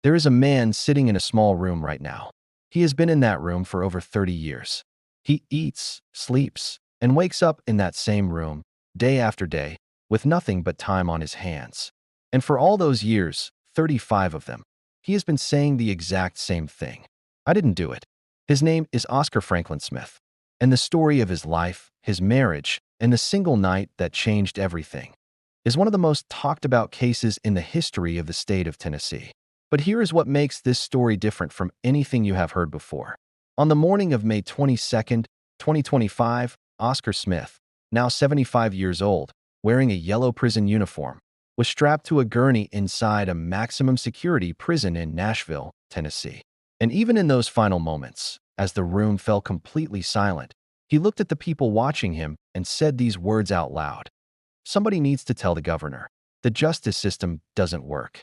There is a man sitting in a small room right now. He has been in that room for over 30 years. He eats, sleeps, and wakes up in that same room, day after day, with nothing but time on his hands. And for all those years, 35 of them, he has been saying the exact same thing. I didn't do it. His name is Oscar Franklin Smith. And the story of his life, his marriage, and the single night that changed everything is one of the most talked about cases in the history of the state of Tennessee. But here is what makes this story different from anything you have heard before. On the morning of May 22nd, 2025, Oscar Smith, now 75 years old, wearing a yellow prison uniform, was strapped to a gurney inside a maximum security prison in Nashville, Tennessee. And even in those final moments, as the room fell completely silent, he looked at the people watching him and said these words out loud. Somebody needs to tell the governor. The justice system doesn't work.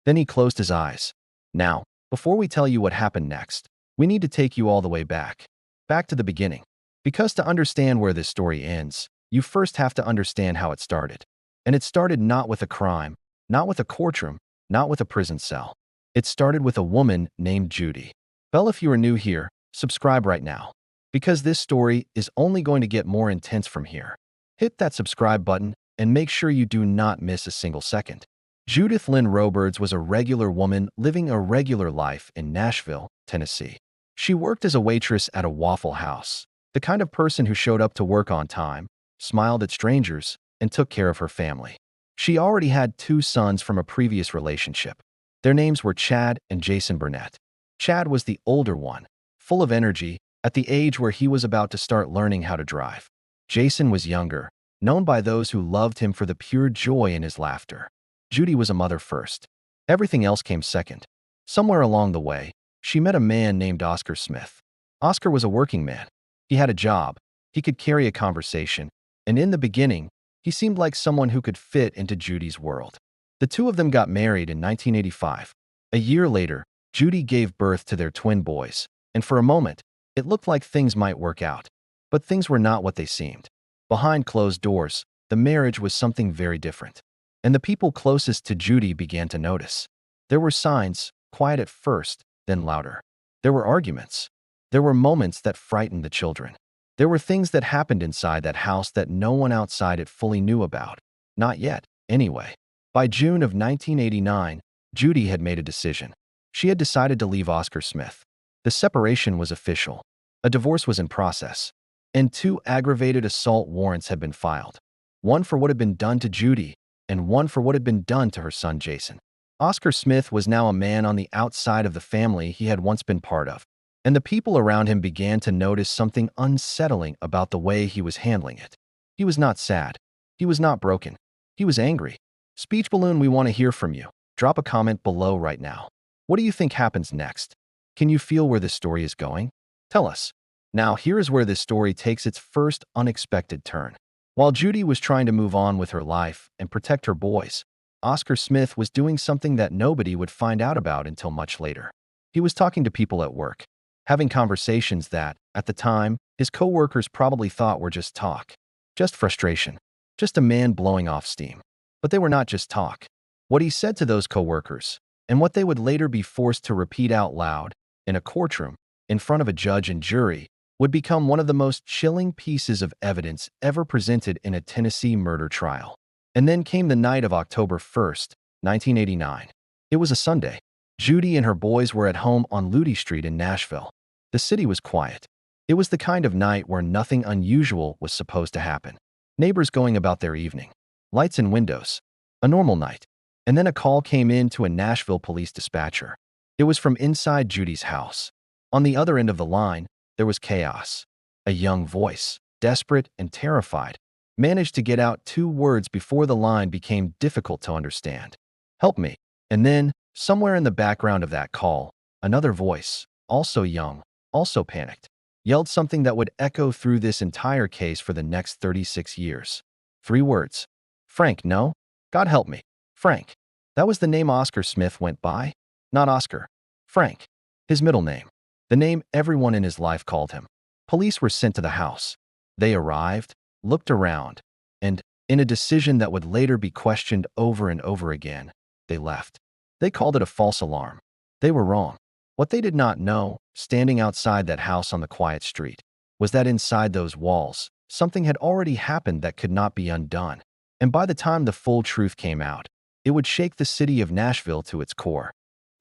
Then he closed his eyes. Now, before we tell you what happened next, we need to take you all the way back to the beginning. Because to understand where this story ends, you first have to understand how it started. And it started not with a crime, not with a courtroom, not with a prison cell. It started with a woman named Judy. Well, if you are new here, subscribe right now, because this story is only going to get more intense from here. Hit that subscribe button and make sure you do not miss a single second. Judith Lynn Roberts was a regular woman living a regular life in Nashville, Tennessee. She worked as a waitress at a Waffle House, the kind of person who showed up to work on time, smiled at strangers, and took care of her family. She already had 2 sons from a previous relationship. Their names were Chad and Jason Burnett. Chad was the older one, full of energy, at the age where he was about to start learning how to drive. Jason was younger, known by those who loved him for the pure joy in his laughter. Judy was a mother first. Everything else came second. Somewhere along the way, she met a man named Oscar Smith. Oscar was a working man. He had a job. He could carry a conversation. And in the beginning, he seemed like someone who could fit into Judy's world. The two of them got married in 1985. A year later, Judy gave birth to their twin boys. And for a moment, it looked like things might work out. But things were not what they seemed. Behind closed doors, the marriage was something very different. And the people closest to Judy began to notice. There were signs, quiet at first, then louder. There were arguments. There were moments that frightened the children. There were things that happened inside that house that no one outside it fully knew about. Not yet, anyway. By June of 1989, Judy had made a decision. She had decided to leave Oscar Smith. The separation was official. A divorce was in process. And 2 aggravated assault warrants had been filed. One for what had been done to Judy, and one for what had been done to her son Jason. Oscar Smith was now a man on the outside of the family he had once been part of, and the people around him began to notice something unsettling about the way he was handling it. He was not sad. He was not broken. He was angry. Speech balloon, we want to hear from you. Drop a comment below right now. What do you think happens next? Can you feel where this story is going? Tell us. Now, here is where this story takes its first unexpected turn. While Judy was trying to move on with her life and protect her boys, Oscar Smith was doing something that nobody would find out about until much later. He was talking to people at work, having conversations that, at the time, his coworkers probably thought were just talk, just frustration, just a man blowing off steam. But they were not just talk. What he said to those coworkers, and what they would later be forced to repeat out loud, in a courtroom, in front of a judge and jury, would become one of the most chilling pieces of evidence ever presented in a Tennessee murder trial. And then came the night of October 1st, 1989. It was a Sunday. Judy and her boys were at home on Ludi Street in Nashville. The city was quiet. It was the kind of night where nothing unusual was supposed to happen. Neighbors going about their evening. Lights in windows. A normal night. And then a call came in to a Nashville police dispatcher. It was from inside Judy's house. On the other end of the line, there was chaos. A young voice, desperate and terrified, managed to get out 2 words before the line became difficult to understand. Help me. And then, somewhere in the background of that call, another voice, also young, also panicked, yelled something that would echo through this entire case for the next 36 years. 3 words. Frank, no? God help me. Frank. That was the name Oscar Smith went by. Not Oscar. Frank. His middle name. The name everyone in his life called him. Police were sent to the house. They arrived, looked around, and, in a decision that would later be questioned over and over again, they left. They called it a false alarm. They were wrong. What they did not know, standing outside that house on the quiet street, was that inside those walls, something had already happened that could not be undone. And by the time the full truth came out, it would shake the city of Nashville to its core.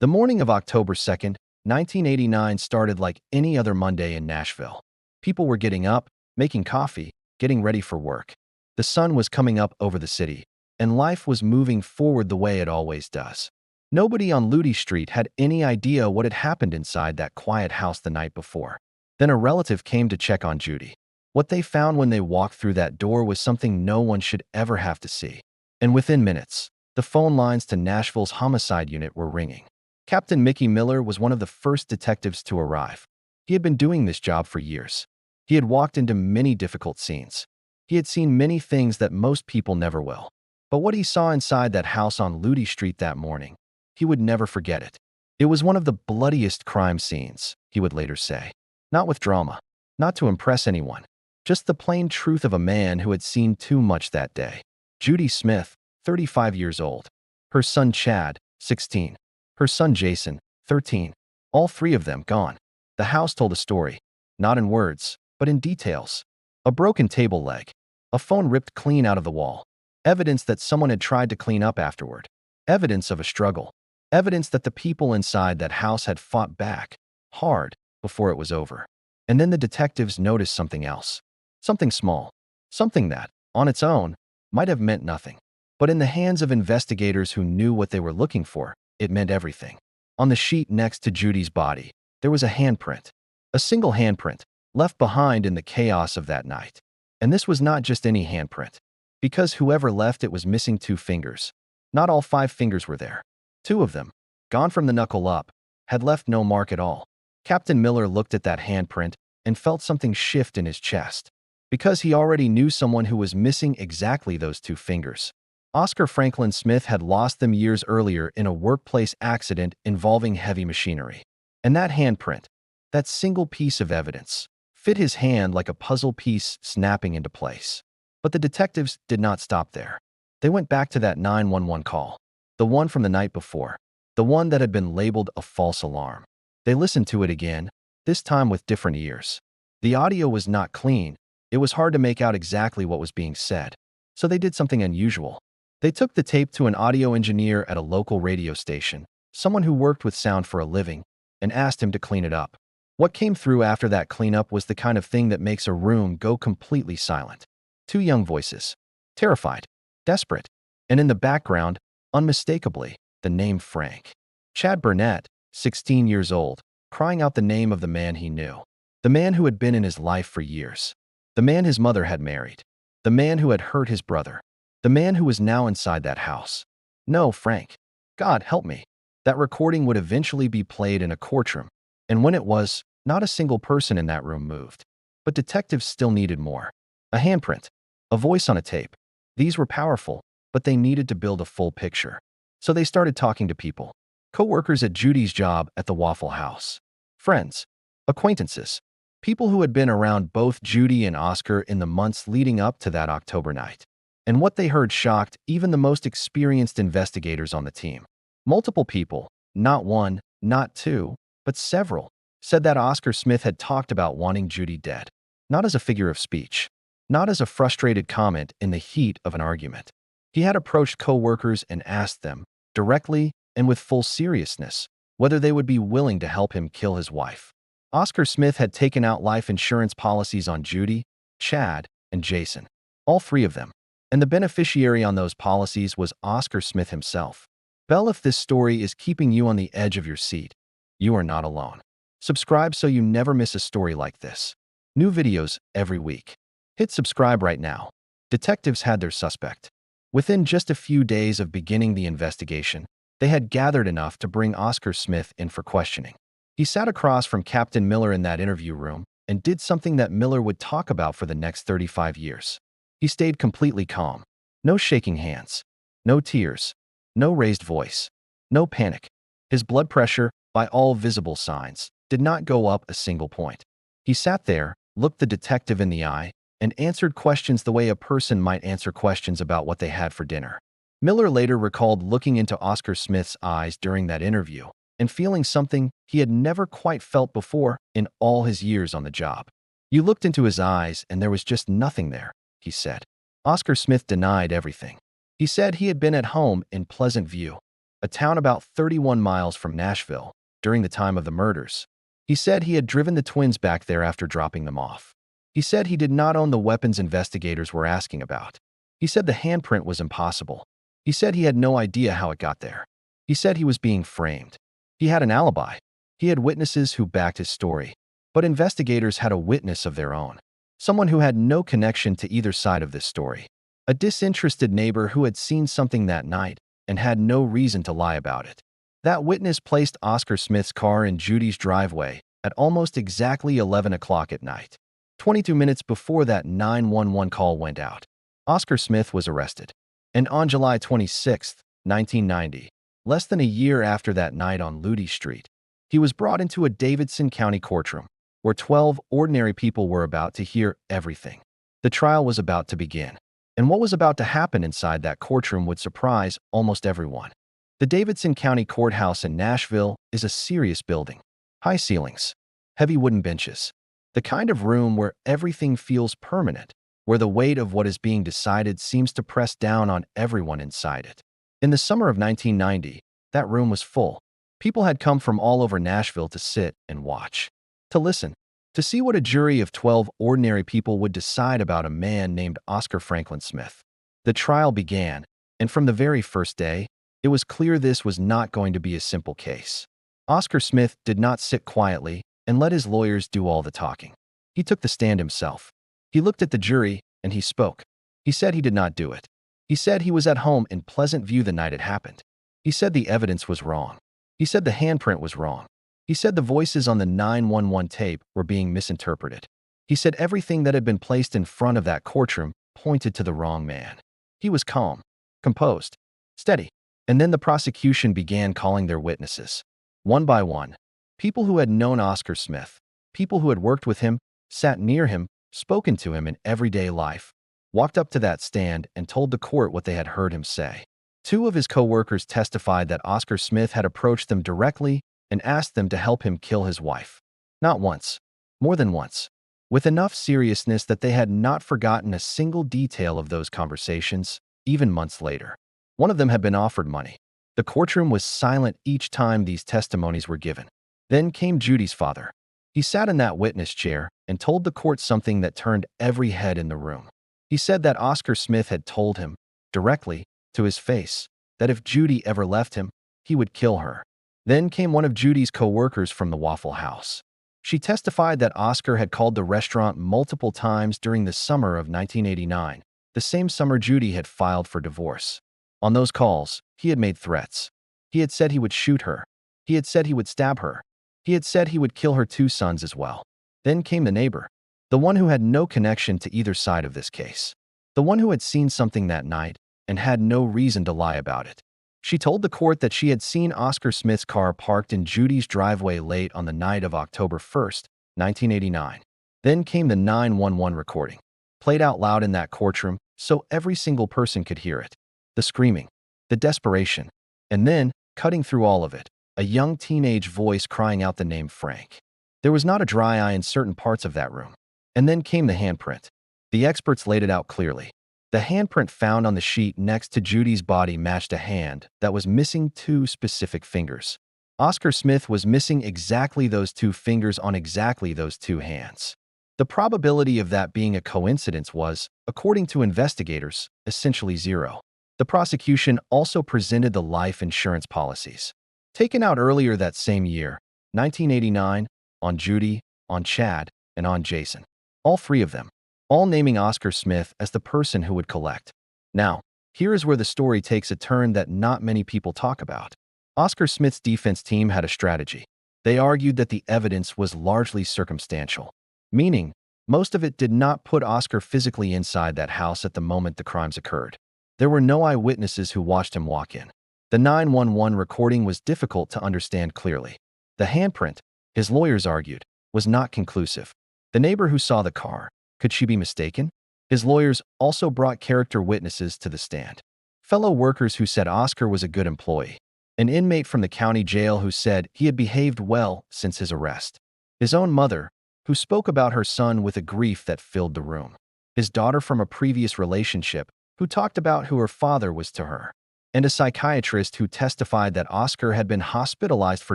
The morning of October 2nd, 1989 started like any other Monday in Nashville. People were getting up, making coffee, getting ready for work. The sun was coming up over the city, and life was moving forward the way it always does. Nobody on Ludi Street had any idea what had happened inside that quiet house the night before. Then a relative came to check on Judy. What they found when they walked through that door was something no one should ever have to see. And within minutes, the phone lines to Nashville's homicide unit were ringing. Captain Mickey Miller was one of the first detectives to arrive. He had been doing this job for years. He had walked into many difficult scenes. He had seen many things that most people never will. But what he saw inside that house on Ludi Street that morning, he would never forget it. It was one of the bloodiest crime scenes, he would later say. Not with drama, not to impress anyone, just the plain truth of a man who had seen too much that day. Judy Smith, 35 years old. Her son Chad, 16. Her son Jason, 13. All three of them gone. The house told a story, not in words, but in details. A broken table leg. A phone ripped clean out of the wall. Evidence that someone had tried to clean up afterward. Evidence of a struggle. Evidence that the people inside that house had fought back, hard, before it was over. And then the detectives noticed something else. Something small. Something that, on its own, might have meant nothing. But in the hands of investigators who knew what they were looking for, it meant everything. On the sheet next to Judy's body, there was a handprint. A single handprint, left behind in the chaos of that night. And this was not just any handprint. Because whoever left it was missing 2 fingers. Not all 5 fingers were there. 2 of them, gone from the knuckle up, had left no mark at all. Captain Miller looked at that handprint and felt something shift in his chest. Because he already knew someone who was missing exactly those 2 fingers. Oscar Franklin Smith had lost them years earlier in a workplace accident involving heavy machinery. And that handprint, that single piece of evidence, fit his hand like a puzzle piece snapping into place. But the detectives did not stop there. They went back to that 911 call, the one from the night before, the one that had been labeled a false alarm. They listened to it again, this time with different ears. The audio was not clean. It was hard to make out exactly what was being said. So they did something unusual. They took the tape to an audio engineer at a local radio station, someone who worked with sound for a living, and asked him to clean it up. What came through after that cleanup was the kind of thing that makes a room go completely silent. 2 young voices, terrified, desperate, and in the background, unmistakably, the name Frank. Chad Burnett, 16 years old, crying out the name of the man he knew. The man who had been in his life for years. The man his mother had married. The man who had hurt his brother. The man who was now inside that house. No, Frank. God help me. That recording would eventually be played in a courtroom. And when it was, not a single person in that room moved. But detectives still needed more. A handprint. A voice on a tape. These were powerful, but they needed to build a full picture. So they started talking to people. Coworkers at Judy's job at the Waffle House. Friends. Acquaintances. People who had been around both Judy and Oscar in the months leading up to that October night. And what they heard shocked even the most experienced investigators on the team. Multiple people, not 1, not 2, but several, said that Oscar Smith had talked about wanting Judy dead. Not as a figure of speech. Not as a frustrated comment in the heat of an argument. He had approached coworkers and asked them, directly and with full seriousness, whether they would be willing to help him kill his wife. Oscar Smith had taken out life insurance policies on Judy, Chad, and Jason. All 3 of them. And the beneficiary on those policies was Oscar Smith himself. Bell, if this story is keeping you on the edge of your seat, you are not alone. Subscribe so you never miss a story like this. New videos every week. Hit subscribe right now. Detectives had their suspect. Within just a few days of beginning the investigation, they had gathered enough to bring Oscar Smith in for questioning. He sat across from Captain Miller in that interview room and did something that Miller would talk about for the next 35 years. He stayed completely calm. No shaking hands. No tears. No raised voice. No panic. His blood pressure, by all visible signs, did not go up a single point. He sat there, looked the detective in the eye, and answered questions the way a person might answer questions about what they had for dinner. Miller later recalled looking into Oscar Smith's eyes during that interview and feeling something he had never quite felt before in all his years on the job. "You looked into his eyes and there was just nothing there," he said. Oscar Smith denied everything. He said he had been at home in Pleasant View, a town about 31 miles from Nashville, during the time of the murders. He said he had driven the twins back there after dropping them off. He said he did not own the weapons investigators were asking about. He said the handprint was impossible. He said he had no idea how it got there. He said he was being framed. He had an alibi. He had witnesses who backed his story. But investigators had a witness of their own. Someone who had no connection to either side of this story. A disinterested neighbor who had seen something that night and had no reason to lie about it. That witness placed Oscar Smith's car in Judy's driveway at almost exactly 11 o'clock at night. 22 minutes before that 911 call went out, Oscar Smith was arrested. And on July 26, 1990, less than a year after that night on Ludi Street, he was brought into a Davidson County courtroom where 12 ordinary people were about to hear everything. The trial was about to begin, and what was about to happen inside that courtroom would surprise almost everyone. The Davidson County Courthouse in Nashville is a serious building. High ceilings, heavy wooden benches, the kind of room where everything feels permanent, where the weight of what is being decided seems to press down on everyone inside it. In the summer of 1990, that room was full. People had come from all over Nashville to sit and watch, to listen, to see what a jury of 12 ordinary people would decide about a man named Oscar Franklin Smith. The trial began, and from the very first day, it was clear this was not going to be a simple case. Oscar Smith did not sit quietly and let his lawyers do all the talking. He took the stand himself. He looked at the jury and he spoke. He said he did not do it. He said he was at home in Pleasant View the night it happened. He said the evidence was wrong. He said the handprint was wrong. He said the voices on the 911 tape were being misinterpreted. He said everything that had been placed in front of that courtroom pointed to the wrong man. He was calm, composed, steady. And then the prosecution began calling their witnesses. One by one, people who had known Oscar Smith, people who had worked with him, sat near him, spoken to him in everyday life, walked up to that stand and told the court what they had heard him say. Two of his co-workers testified that Oscar Smith had approached them directly and asked them to help him kill his wife. Not once, more than once, with enough seriousness that they had not forgotten a single detail of those conversations, even months later. One of them had been offered money. The courtroom was silent each time these testimonies were given. Then came Judy's father. He sat in that witness chair and told the court something that turned every head in the room. He said that Oscar Smith had told him, directly, to his face, that if Judy ever left him, he would kill her. Then came one of Judy's co-workers from the Waffle House. She testified that Oscar had called the restaurant multiple times during the summer of 1989, the same summer Judy had filed for divorce. On those calls, he had made threats. He had said he would shoot her. He had said he would stab her. He had said he would kill her two sons as well. Then came the neighbor, the one who had no connection to either side of this case, the one who had seen something that night and had no reason to lie about it. She told the court that she had seen Oscar Smith's car parked in Judy's driveway late on the night of October 1st, 1989. Then came the 911 recording, played out loud in that courtroom so every single person could hear it. The screaming, the desperation, and then, cutting through all of it, a young teenage voice crying out the name Frank. There was not a dry eye in certain parts of that room. And then came the handprint. The experts laid it out clearly. The handprint found on the sheet next to Judy's body matched a hand that was missing two specific fingers. Oscar Smith was missing exactly those two fingers on exactly those two hands. The probability of that being a coincidence was, according to investigators, essentially zero. The prosecution also presented the life insurance policies, taken out earlier that same year, 1989, on Judy, on Chad, and on Jason. All three of them, all naming Oscar Smith as the person who would collect. Now, here is where the story takes a turn that not many people talk about. Oscar Smith's defense team had a strategy. They argued that the evidence was largely circumstantial, meaning most of it did not put Oscar physically inside that house at the moment the crimes occurred. There were no eyewitnesses who watched him walk in. The 911 recording was difficult to understand clearly. The handprint, his lawyers argued, was not conclusive. The neighbor who saw the car, could she be mistaken? His lawyers also brought character witnesses to the stand. Fellow workers who said Oscar was a good employee. an inmate from the county jail who said he had behaved well since his arrest. His own mother, who spoke about her son with a grief that filled the room. His daughter from a previous relationship, who talked about who her father was to her. And a psychiatrist who testified that Oscar had been hospitalized for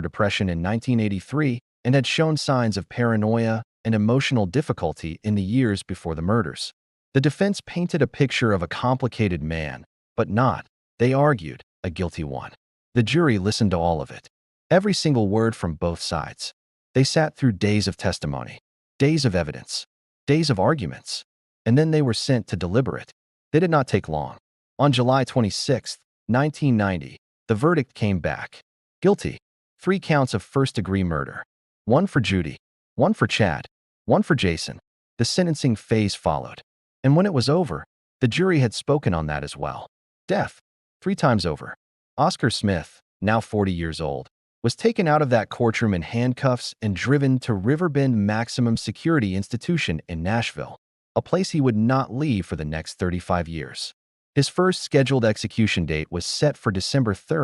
depression in 1983 and had shown signs of paranoia and emotional difficulty in the years before the murders. The defense painted a picture of a complicated man, but not, they argued, a guilty one. The jury listened to all of it. Every single word from both sides. They sat through days of testimony, days of evidence, days of arguments, and then they were sent to deliberate. They did not take long. On July 26, 1990, the verdict came back. Guilty. 3 counts of first-degree murder. 1 for Judy, 1 for Chad, 1 for Jason. The sentencing phase followed. And when it was over, the jury had spoken on that as well. Death. 3 times over. Oscar Smith, now 40 years old, was taken out of that courtroom in handcuffs and driven to Riverbend Maximum Security Institution in Nashville, a place he would not leave for the next 35 years. His first scheduled execution date was set for December 3,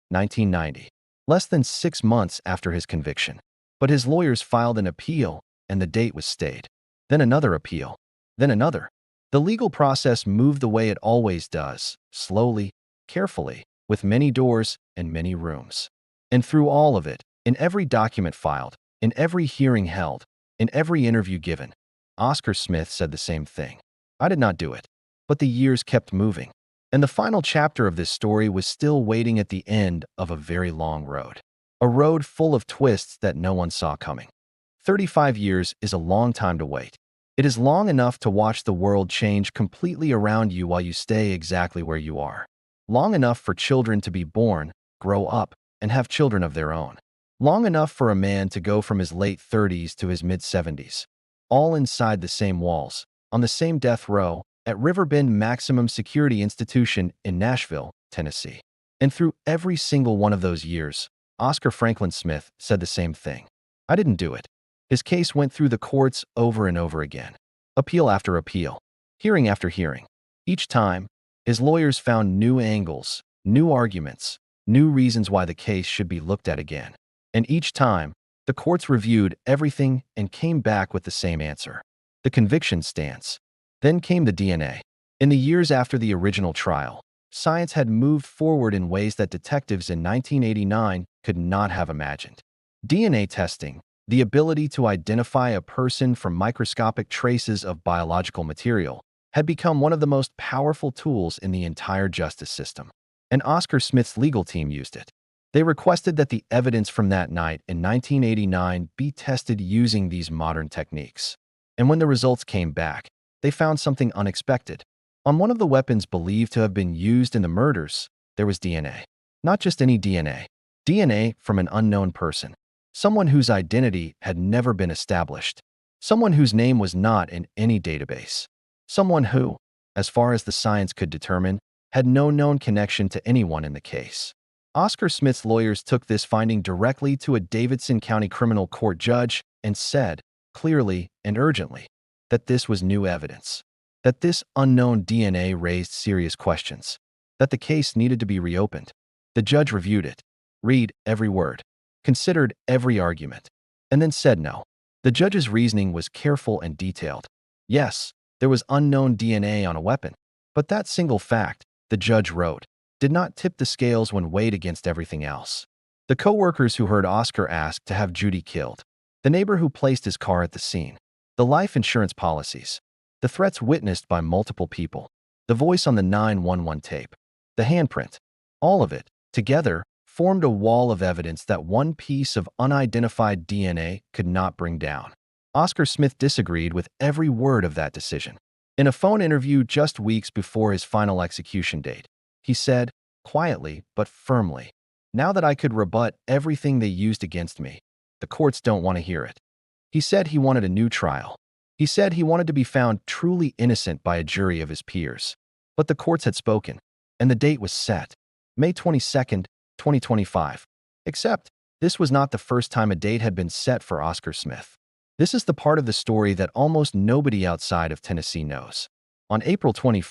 1990, less than 6 months after his conviction. But his lawyers filed an appeal, and the date was stayed. Then another appeal. Then another. The legal process moved the way it always does, slowly, carefully, with many doors and many rooms. And through all of it, in every document filed, in every hearing held, in every interview given, Oscar Smith said the same thing. I did not do it. But the years kept moving. And the final chapter of this story was still waiting at the end of a very long road. A road full of twists that no one saw coming. 35 years is a long time to wait. It is long enough to watch the world change completely around you while you stay exactly where you are. Long enough for children to be born, grow up, and have children of their own. Long enough for a man to go from his late 30s to his mid-70s. All inside the same walls, on the same death row, at Riverbend Maximum Security Institution in Nashville, Tennessee. And through every single one of those years, Oscar Franklin Smith said the same thing. I didn't do it. His case went through the courts over and over again. Appeal after appeal. Hearing after hearing. Each time, his lawyers found new angles, new arguments, new reasons why the case should be looked at again. And each time, the courts reviewed everything and came back with the same answer. The conviction stands. Then came the DNA. In the years after the original trial, science had moved forward in ways that detectives in 1989 could not have imagined. DNA testing, the ability to identify a person from microscopic traces of biological material, had become one of the most powerful tools in the entire justice system. And Oscar Smith's legal team used it. They requested that the evidence from that night in 1989 be tested using these modern techniques. And when the results came back, they found something unexpected. On one of the weapons believed to have been used in the murders, there was DNA. Not just any DNA. DNA from an unknown person. Someone whose identity had never been established. Someone whose name was not in any database. Someone who, as far as the science could determine, had no known connection to anyone in the case. Oscar Smith's lawyers took this finding directly to a Davidson County Criminal Court judge and said, clearly and urgently, that this was new evidence, that this unknown DNA raised serious questions, that the case needed to be reopened. The judge reviewed it, read every word, considered every argument, and then said no. The judge's reasoning was careful and detailed. Yes, there was unknown DNA on a weapon, but that single fact, the judge wrote, did not tip the scales when weighed against everything else. The coworkers who heard Oscar ask to have Judy killed, the neighbor who placed his car at the scene, the life insurance policies, the threats witnessed by multiple people, the voice on the 911 tape, the handprint, all of it, together, formed a wall of evidence that one piece of unidentified DNA could not bring down. Oscar Smith disagreed with every word of that decision. In a phone interview just weeks before his final execution date, he said, quietly but firmly, "Now that I could rebut everything they used against me, the courts don't want to hear it." He said he wanted a new trial. He said he wanted to be found truly innocent by a jury of his peers. But the courts had spoken, and the date was set, May 22, 2025. Except, this was not the first time a date had been set for Oscar Smith. This is the part of the story that almost nobody outside of Tennessee knows. On April 21,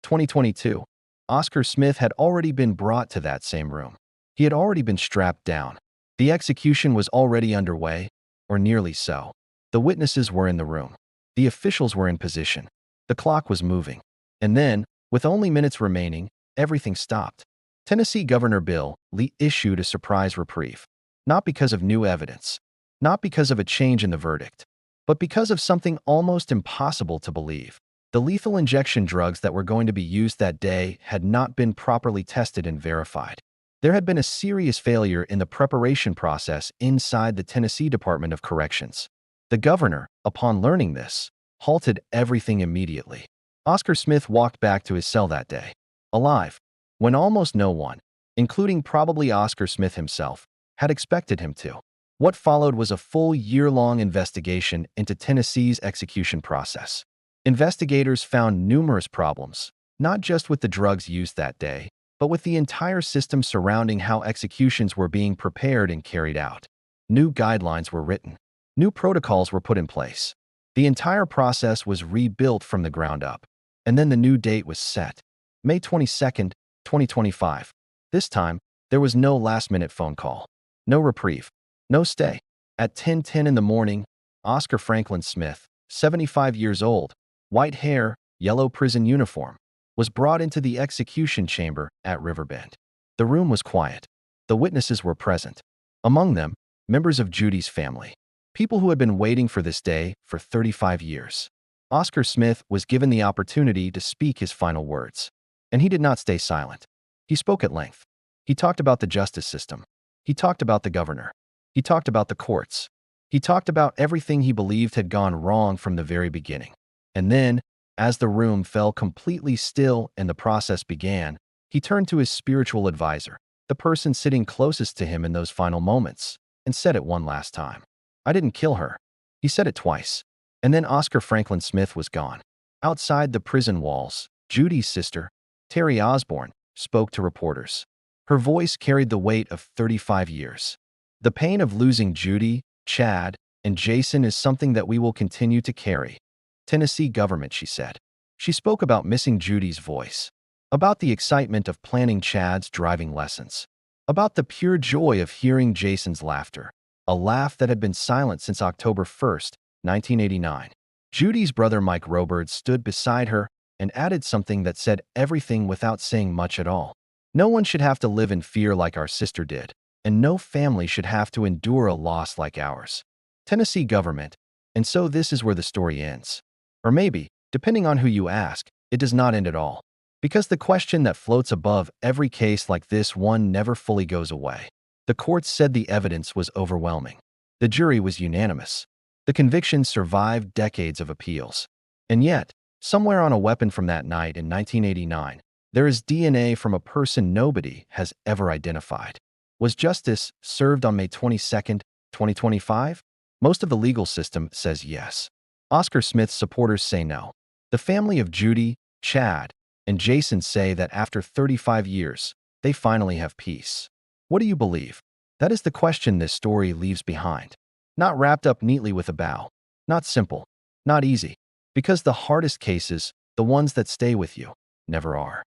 2022, Oscar Smith had already been brought to that same room. He had already been strapped down. The execution was already underway, or nearly so. The witnesses were in the room. The officials were in position. The clock was moving. And then, with only minutes remaining, everything stopped. Tennessee Governor Bill Lee issued a surprise reprieve. Not because of new evidence, not because of a change in the verdict, but because of something almost impossible to believe. The lethal injection drugs that were going to be used that day had not been properly tested and verified. There had been a serious failure in the preparation process inside the Tennessee Department of Corrections. The governor, upon learning this, halted everything immediately. Oscar Smith walked back to his cell that day, alive, when almost no one, including probably Oscar Smith himself, had expected him to. What followed was a full year-long investigation into Tennessee's execution process. Investigators found numerous problems, not just with the drugs used that day, but with the entire system surrounding how executions were being prepared and carried out. New guidelines were written. New protocols were put in place. The entire process was rebuilt from the ground up. And then the new date was set. May 22nd, 2025. This time, there was no last-minute phone call. No reprieve. No stay. At 10:10 in the morning, Oscar Franklin Smith, 75 years old, white hair, yellow prison uniform, was brought into the execution chamber at Riverbend. The room was quiet. The witnesses were present. Among them, members of Judy's family. People who had been waiting for this day for 35 years. Oscar Smith was given the opportunity to speak his final words. And he did not stay silent. He spoke at length. He talked about the justice system. He talked about the governor. He talked about the courts. He talked about everything he believed had gone wrong from the very beginning. And then, as the room fell completely still and the process began, he turned to his spiritual advisor, the person sitting closest to him in those final moments, and said it one last time. "I didn't kill her." He said it twice. And then Oscar Franklin Smith was gone. Outside the prison walls, Judy's sister, Terry Osborne, spoke to reporters. Her voice carried the weight of 35 years. "The pain of losing Judy, Chad, and Jason is something that we will continue to carry. Tennessee government," she said. She spoke about missing Judy's voice, about the excitement of planning Chad's driving lessons, about the pure joy of hearing Jason's laughter, a laugh that had been silent since October 1st, 1989. Judy's brother Mike Robert stood beside her and added something that said everything without saying much at all. "No one should have to live in fear like our sister did, and no family should have to endure a loss like ours. Tennessee government." And so this is where the story ends. Or maybe, depending on who you ask, it does not end at all. Because the question that floats above every case like this one never fully goes away. The courts said the evidence was overwhelming. The jury was unanimous. The conviction survived decades of appeals. And yet, somewhere on a weapon from that night in 1989, there is DNA from a person nobody has ever identified. Was justice served on May 22nd, 2025? Most of the legal system says yes. Oscar Smith's supporters say no. The family of Judy, Chad, and Jason say that after 35 years, they finally have peace. What do you believe? That is the question this story leaves behind. Not wrapped up neatly with a bow. Not simple. Not easy. Because the hardest cases, the ones that stay with you, never are.